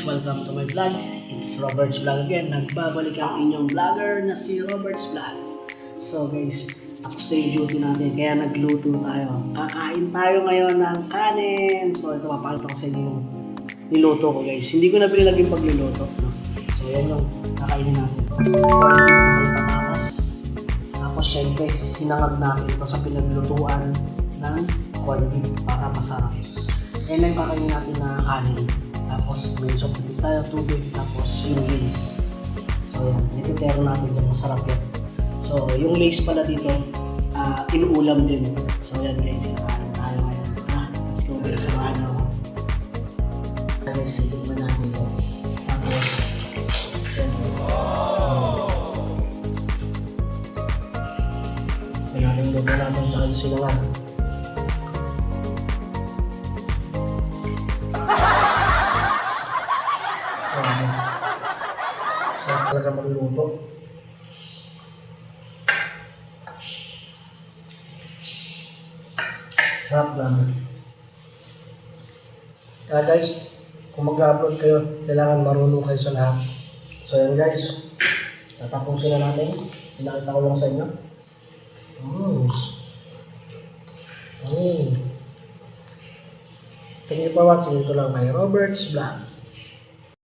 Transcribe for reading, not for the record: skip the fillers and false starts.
welcome to my vlog. It's Robert's Vlog again. Nagbabalik ang inyong vlogger na si Robert's Vlogs. So guys, ako sa duty natin kaya nagluto tayo. Kakain tayo ngayon ng kanin. So ito, papakita ko sa inyo yung niluto ko guys. Hindi ko na pinilagay yung pagluluto. No? So yan yung kakainin natin. May patatas. Tapos syempre, sinangag natin ito sa pinaglutuan ng corned beef para masarap. Yan lang kakainin natin na kanin. Tapos may soft drinks tayo, tubig, tapos yung lace. So yan, nititero natin yung masarap yan. So yung lace pala dito, inuulam din. So yan guys, kakain tayo ngayon. Let's go guys sa ano. Guys, itigman natin ito. Tapos, yan natin yung lupa natin tsaka yung sinangan. Sarap talaga magluto. Sarap namin. Kaya guys, kung mag-upload kayo, kailangan marunong kayo sa lahat. So yan guys, tatapusin na natin. Pinakita ko lang sa inyo. Thank you for watching. Ito lang kay Robert's Vlogs.